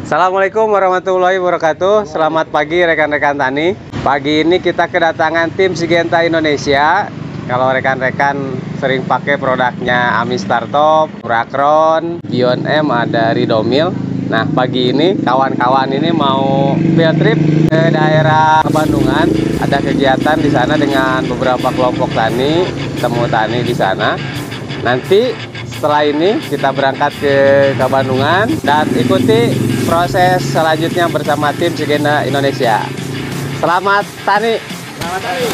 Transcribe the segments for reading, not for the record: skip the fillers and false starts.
Assalamualaikum warahmatullahi wabarakatuh. Selamat pagi rekan-rekan tani. Pagi ini kita kedatangan tim Syngenta Indonesia. Kalau rekan-rekan sering pakai produknya Amistar Top, Urakron, Bion M, ada Ridomil. Nah, pagi ini kawan-kawan ini mau field trip ke daerah Bandungan. Ada kegiatan di sana dengan beberapa kelompok tani, temu tani di sana. Nanti setelah ini kita berangkat ke Bandungan dan ikuti proses selanjutnya bersama tim Syngenta Indonesia. Selamat tani. Selamat tani.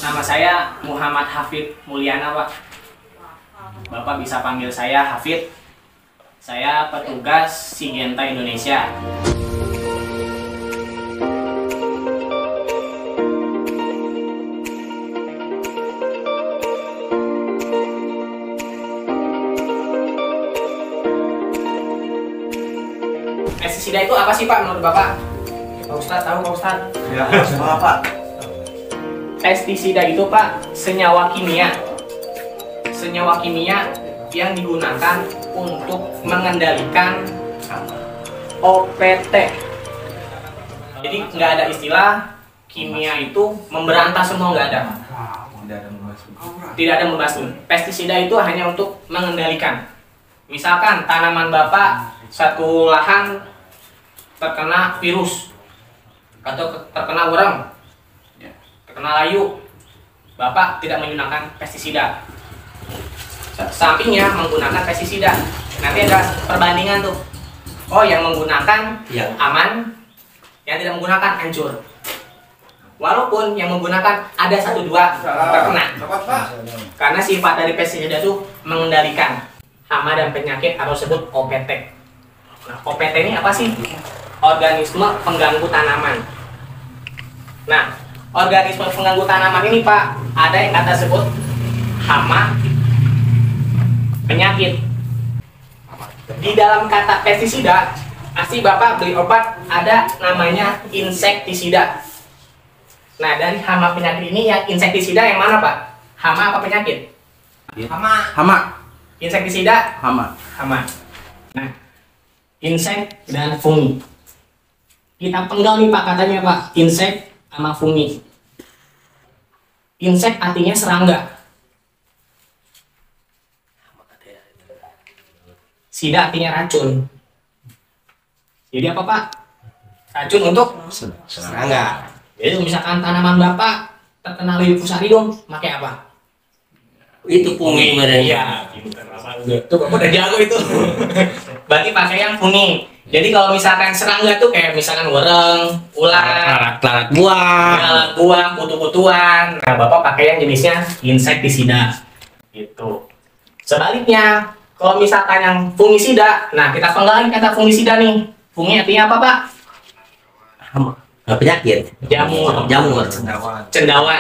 Nama saya Muhammad Hafid Mulyana, Pak. Bapak bisa panggil saya Hafid. Saya petugas Syngenta Indonesia. Pestisida itu apa sih, Pak, menurut Bapak? Pak Ustadz tahu, Pak Ustadz? Ya, apa, Pak? Pestisida itu, Pak, senyawa kimia yang digunakan untuk mengendalikan OPT. Jadi nggak ada istilah kimia itu memberantas semua, nggak ada. Tidak ada membasmi. Pestisida itu hanya untuk mengendalikan. Misalkan tanaman Bapak satu lahan terkena virus atau terkena worm, terkena layu, Bapak tidak menggunakan pestisida. Sampingnya menggunakan pestisida. Nanti ada perbandingan tuh. Oh, yang menggunakan aman, yang tidak menggunakan hancur. Walaupun yang menggunakan ada 1-2 terkena. Karena sifat dari pestisida itu mengendalikan hama dan penyakit atau disebut OPT. Nah, OPT ini apa sih? Organisme pengganggu tanaman. Nah, organisme pengganggu tanaman ini, Pak, ada yang kata sebut hama, penyakit. Di dalam kata pestisida, pasti Bapak beli obat ada namanya insektisida. Nah, dari hama penyakit ini yang insektisida yang mana, Pak? Hama apa penyakit? Hama. Insektisida? Hama. Nah, insek dan fungi. Kita penggal nih, Pak, katanya, Pak, insek sama fungi. Insek artinya serangga. Sida artinya racun. Jadi apa, Pak? Racun untuk serangga. Jadi misalkan tanaman Bapak terkena liu fusarium, pakai apa? Itu fungi. Iya, itu Bapak udah jago itu. Berarti pakai yang fungi. Jadi kalau misalkan serangga tuh kayak misalkan wereng, ular, lalat buah, kutu-kutuan. Nah, Bapak pakai yang jenisnya insektisida. Gitu. Sebaliknya, kalau misalkan yang fungisida, nah kita penggalin kata fungisida nih. Fungi artinya apa, Pak? Penyakit. Jamur. Cendawan.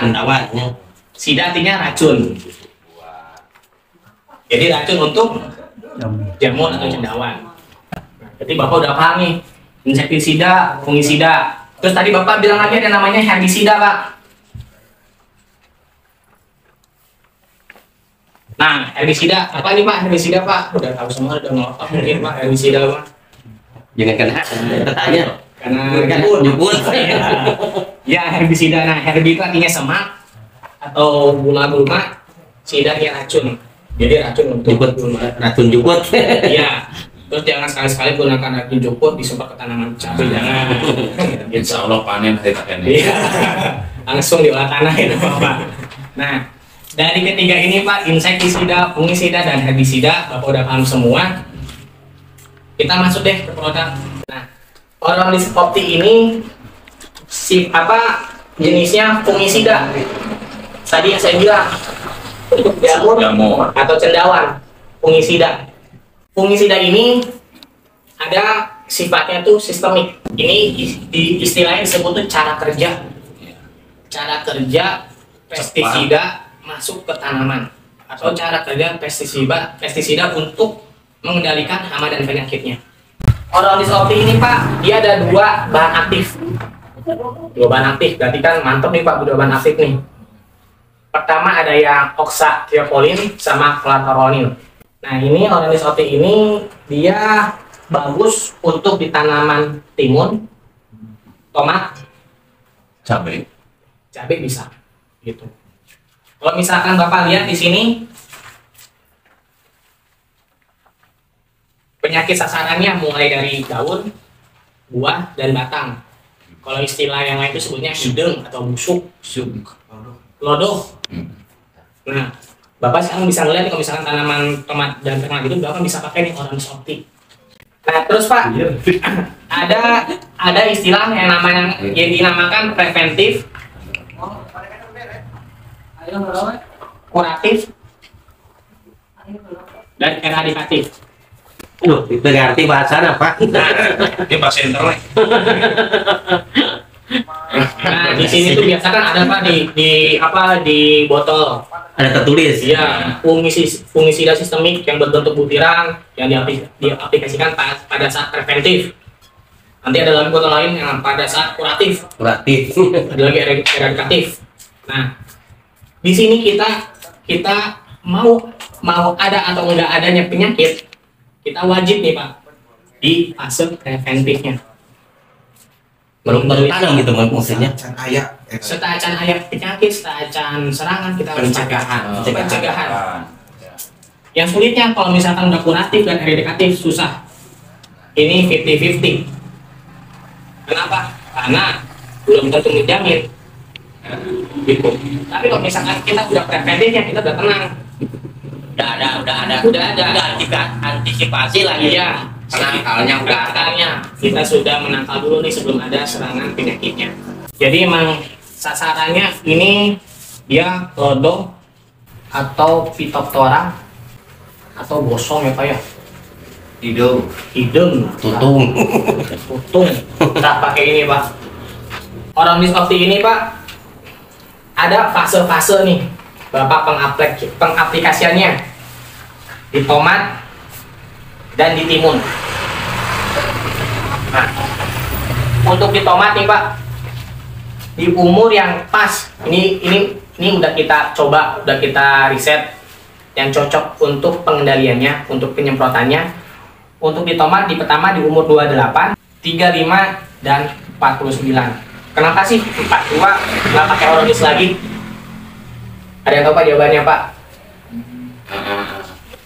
Sida artinya racun. Jadi racun untuk jamur atau cendawan. Jadi Bapak udah paham nih, insektisida, fungisida. Terus tadi Bapak bilang lagi ada namanya herbisida, Pak. Nah, herbisida, apa nih, Pak? Herbisida, Pak? Udah tahu semua, udah ngelopak mungkin, Pak, herbisida, Pak. Jangan kena bertanya. Karena nyebut. Ya, herbisida. Nah, herbi itu artinya semak atau gulma-gulma, sida artinya racun. Jadi racun untuk racun jukut. Iya. Terus jangan sekali-sekali gunakan racun jukut disemprot ke tanaman cabai, jangan. Insya Allah panen hari ini. Iya. Langsung diolah tanah itu, Bapak. Nah, dari ketiga ini, Pak, insektisida, fungisida, dan herbisida, Bapak udah paham semua. Kita masuk deh ke produk. Nah, Orolis opti ini jenisnya fungisida. Tadi yang saya bilang jamur atau cendawan, fungisida. Fungisida ini ada sifatnya tuh sistemik. Ini di istilahnya disebut tuh cara kerja. Cara kerja pestisida masuk ke tanaman atau cara kerja pestisida untuk mengendalikan hama dan penyakitnya. Oronis opti ini Pak, dia ada dua bahan aktif. Dua bahan aktif, berarti kan mantep nih Pak, dua bahan aktif nih. Pertama ada yang oxathiopolin sama clatoronin. Nah ini Oronis opti ini dia bagus untuk di tanaman timun, tomat, Cabai. cabai bisa, gitu. Kalau misalkan Bapak lihat di sini penyakit sasarannya mulai dari daun, buah, dan batang. Kalau istilah yang lain itu sebutnya hidung atau busuk, lodoh. Nah, Bapak sekarang bisa ngeliat nih, kalau misalkan tanaman tomat dan ternak itu Bapak bisa pakai nih Oronis opti. Nah, terus Pak, ada istilah yang dinamakan preventif, kuratif, dan eradikatif. Aduh, itu ngerti bahasa apa? Ini bahasa internet. Nah, di sini tuh biasa kan ada Pak di botol. Ada tertulis. Iya, fungisida sistemik yang berbentuk butiran yang diaplikasikan pada saat preventif. Nanti ada lagi botol lain yang pada saat kuratif. Kuratif. Ada lagi eradikatif. Nah, di sini kita mau ada atau enggak adanya penyakit, kita wajib nih Pak di fase preventifnya. Baru tanam gitu maksudnya. Setelah acan ayah penyakit, setelah acan serangan kita harus pencegahan. Yang sulitnya kalau misalkan udah kuratif dan eradikatif susah. Ini 50-50. Kenapa? Karena belum tentu menjamin. Gitu. Tapi kalau misalkan kita udah preventif ya kita udah tenang. Udah ada antisipasi lah ya. Penangkalnya kita sudah menangkal dulu nih sebelum ada serangan penyakitnya. Jadi emang sasarannya ini dia lodoh atau Phytophthora atau gosong ya Pak ya. Hidung, Tutung. Kita pakai ini Pak. Oronis opti ini Pak ada fase-fase nih. Bapak pengaplikasiannya di tomat dan di timun. Nah, untuk di tomat nih Pak, di umur yang pas, ini udah kita coba, udah kita riset yang cocok untuk pengendaliannya, untuk penyemprotannya. Untuk di tomat di pertama di umur 28, 35 dan 49. Kenapa sih 42 nggak pakai Oronis lagi? Ada yang tahu Pak jawabannya Pak?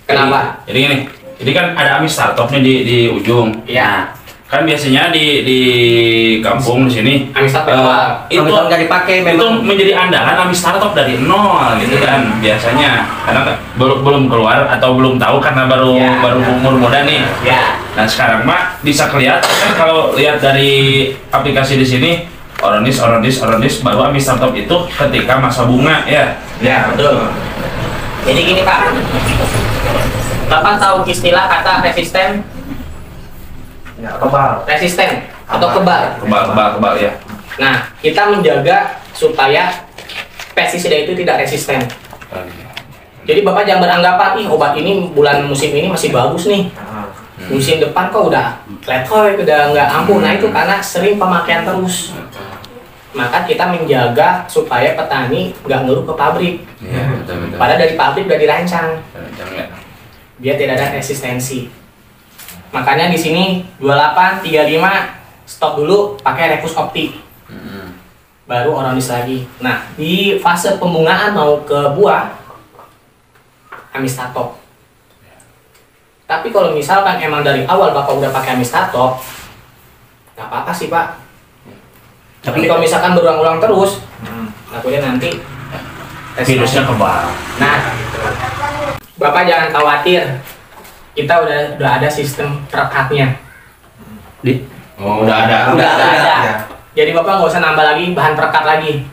Kenapa? Jadi gini, jadi kan ada amis startup nih di ujung. Iya. Kan biasanya di kampung di sini Amis startup itu nggak dipakai itu menjadi andalan amis startup dari nol gitu kan biasanya karena belum keluar atau belum tahu karena baru umur muda nih. Ya. Nah sekarang mah bisa kelihatan kan kalau lihat dari aplikasi di sini Oronis baru amis startup itu ketika masa bunga ya. Ya betul. Jadi gini Pak, Bapak tahu istilah kata resisten? Ya, kebal. Resisten atau kebal. Kebal ya. Nah, kita menjaga supaya pestisida itu tidak resisten. Jadi Bapak jangan beranggapan, ih obat ini bulan musim ini masih bagus nih. Musim depan kok udah letoy, udah nggak ampuh. Nah itu karena sering pemakaian terus. Maka kita menjaga supaya petani nggak ngeluh ke pabrik. Iya, betul. Padahal dari pabrik udah dirancang. Jangan. Biar tidak ada resistensi. Makanya di sini 28, 35 stop dulu pakai Refus Opti. Baru Oronis lagi. Nah, di fase pembungaan mau ke buah Amistatop. Tapi kalau misalkan emang dari awal Bapak udah pakai Amistatop, nggak apa-apa sih Pak. Tapi kalau misalkan berulang-ulang terus, takutnya nanti Virusnya kebal. Nah, Bapak jangan khawatir. Kita udah ada sistem perekatnya. Oh, udah ada. Udah ada. Ya. Jadi Bapak nggak usah nambah lagi bahan perekat lagi.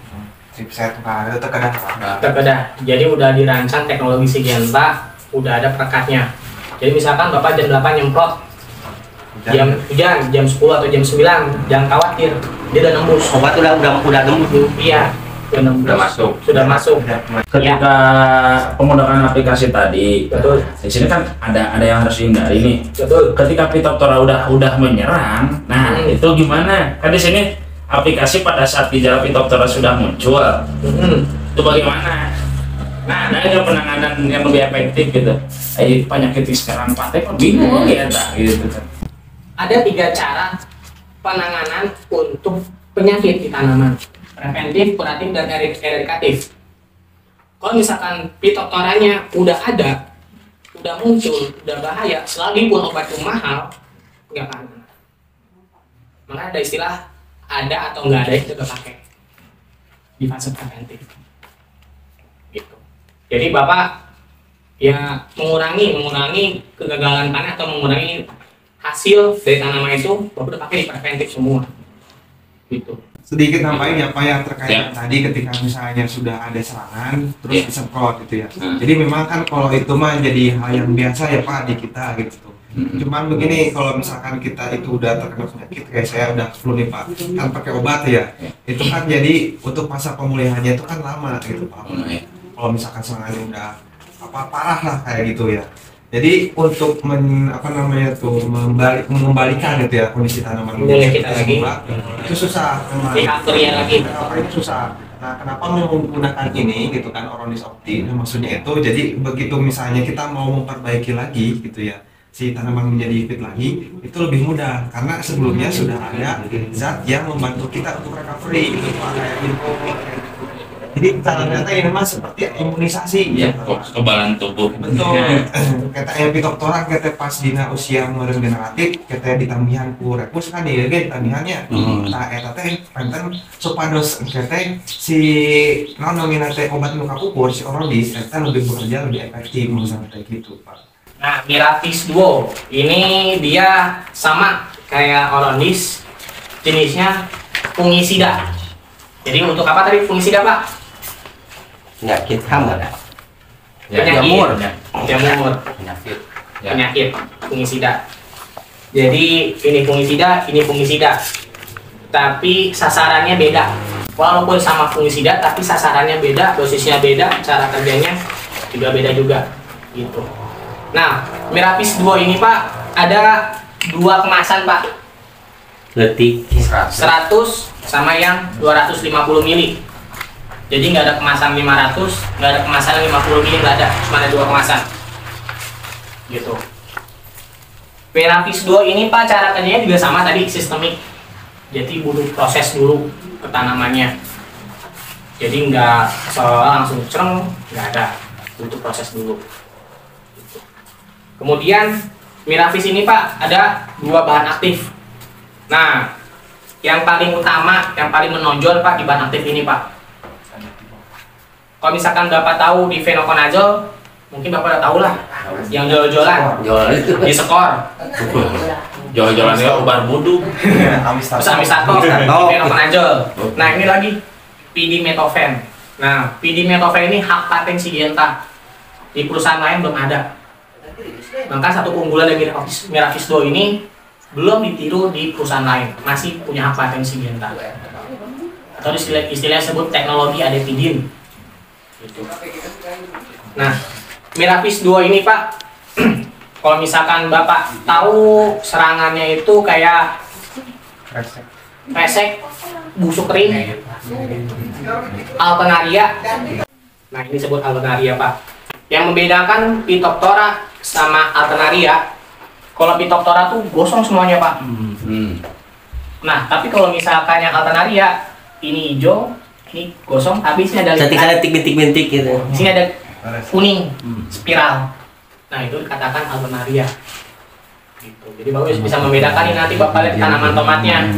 Chipset Pak, itu terkadang Pak. Terkedah. Jadi udah dirancang teknologi Syngenta, udah ada perekatnya. Jadi misalkan Bapak jam 8 nyemprot jam 10 atau jam 9, jangan khawatir, dia udah nembus. Obat udah nembus tuh. Iya, udah nembus. Sudah masuk. Ketika penggunaan aplikasi tadi, Betul. di sini kan ada yang harus dihindari nih. Betul. Ketika Phytophthora udah menyerang, nah itu gimana? Kan di sini aplikasi pada saat gejala Phytophthora sudah muncul, itu bagaimana? Nah, ada nggak penanganan yang lebih efektif gitu? Penyakit sekarang pakai kan bingung ya, gitu kan? Ada 3 cara penanganan untuk penyakit di tanaman: preventif, kuratif, dan eradikatif. Kalau misalkan Phytophthoranya udah ada, udah muncul, udah bahaya, sekalipun obat itu mahal, nggak akan. Makanya ada istilah ada atau nggak ada itu udah pakai di fase preventif. Gitu. Jadi Bapak ya mengurangi kegagalan panen atau mengurangi hasil dari tanaman itu, Bapak udah pakai di preventif semua. Gitu. Sedikit nambahin ya Pak yang terkait tadi ketika misalnya sudah ada serangan terus disemprot gitu ya. Jadi memang kan kalau itu mah jadi hal yang biasa ya Pak di kita gitu. Cuman begini, kalau misalkan kita itu udah terkena penyakit kayak saya udah flu nih Pak, kan pakai obat ya. Itu kan jadi untuk masa pemulihannya itu kan lama gitu Pak. Kalau misalkan serangannya udah parah lah kayak gitu ya. Jadi untuk mengembalikan gitu ya kondisi tanaman kita lagi itu susah memang. lagi. Itu susah. Nah, kenapa menggunakan ini gitu kan, Oronis Opti? Maksudnya itu jadi begitu misalnya kita mau memperbaiki lagi gitu ya, si tanaman menjadi fit lagi, itu lebih mudah karena sebelumnya sudah ada zat yang membantu kita untuk recovery gitu Pak, kayak info. Jadi ternyata ini memang seperti imunisasi ya, kekebalan tubuh. Betul. Kata yang Phytophthora kita pas dina usia meureun generatif kita ditambihan ku repus kan ya ge tambihannya. Nah eta teh penten supados kita si nominal teh obat nu kapupur si Oronis eta lebih bekerja lebih efektif misalnya kayak gitu Pak. Nah, Miravis Duo ini dia sama kayak Oronis, jenisnya fungisida. Jadi untuk apa tadi fungisida Pak? Penyakit hama. Jamur. Penyakit. Fungisida. Jadi ini fungisida, tapi sasarannya beda. Walaupun sama fungisida, tapi sasarannya beda, dosisnya beda, cara kerjanya juga beda juga, gitu. Nah, Miravis Duo ini Pak ada 2 kemasan Pak. Letik 100 sama yang 250 mili. Jadi nggak ada kemasan 500, nggak ada kemasan 50 mili, nggak ada, cuma ada 2 kemasan. Gitu. Miravis Duo ini Pak cara kerjanya juga sama tadi, sistemik. Jadi butuh proses dulu ke tanamannya. Jadi nggak langsung cereng, nggak ada, butuh proses dulu. Gitu. Kemudian Miravis ini Pak ada 2 bahan aktif. Nah, yang paling utama, yang paling menonjol Pak di bahan aktif ini Pak. Kalau misalkan Bapak tahu di fenokonazol, mungkin Bapak udah tahu lah, yang jual-jualan di Skor. Jual-jualannya obat buduk. Terus amistato, fenokonazol. Nah ini lagi pidimetofen. Nah pidimetofen ini hak paten Syngenta. Di perusahaan lain belum ada. Maka satu keunggulan dari Miravis Duo ini belum ditiru di perusahaan lain, masih punya hak paten Syngenta. Atau istilahnya sebut teknologi adetidin. Gitu. Nah, Miravis Duo ini Pak, kalau misalkan Bapak tahu serangannya itu kayak resek, busuk kering, alternaria. Nah, ini disebut alternaria Pak. Yang membedakan Phytophthora sama alternaria, kalau Phytophthora tuh gosong semuanya Pak. Nah, tapi kalau misalkan yang alternaria ini hijau, ini gosong, tapi sini ada bintik-bintik gitu. Sini ada kuning, spiral. Nah itu dikatakan alternaria. Gitu. Jadi bagus bisa membedakan ini nanti Bapak lihat tanaman tomatnya.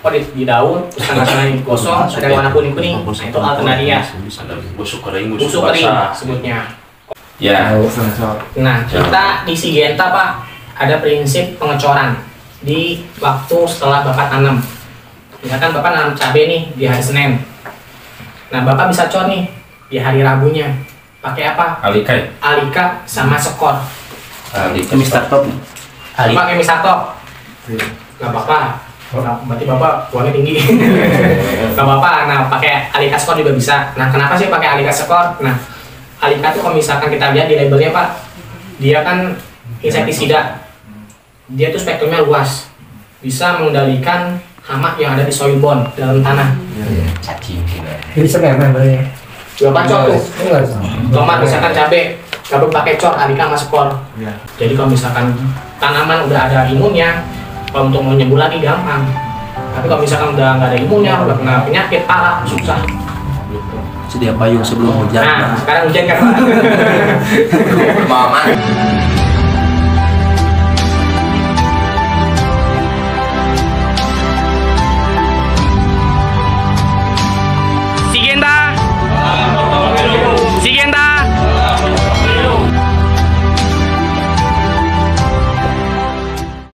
Oh di daun, terus tengah-tengah ini gosong, ada warna kuning-kuning. Nah itu alternaria. Ada busuk kering, Busuk kering sebutnya. Ya. Nah kita di Syngenta Pak ada prinsip pengecoran di waktu setelah Bapak tanam. Misalkan Bapak nanam cabai nih di hari Senin. Nah, Bapak bisa cor nih di hari Rabunya. Pakai apa? Alika sama Skor. Mister Top. Pakai Mister Top. Nggak apa-apa. Nah, berarti bapak uangnya tinggi. Nggak apa-apa. Nah, pakai Alika Skor juga bisa. Nah, kenapa sih pakai Alika Skor? Nah, Alika tuh kalau misalkan kita lihat di labelnya Pak, dia kan insektisida. Dia tuh spektrumnya luas, bisa mengendalikan hama yang ada di soil bone dalam tanah. Cacing. Jadi sebenarnya membernya. Berapa cor tuh? Enggak sama. Tomat misalkan cabai, nggak perlu pakai cor, Alika sama Skor. Jadi kalau misalkan tanaman udah ada imunnya, kalau untuk mau nyembuh lagi gampang. Tapi kalau misalkan udah nggak ada imunnya, udah kena penyakit parah, susah. Sedia payung sebelum hujan. Nah, sekarang hujan kan Pak? Mama.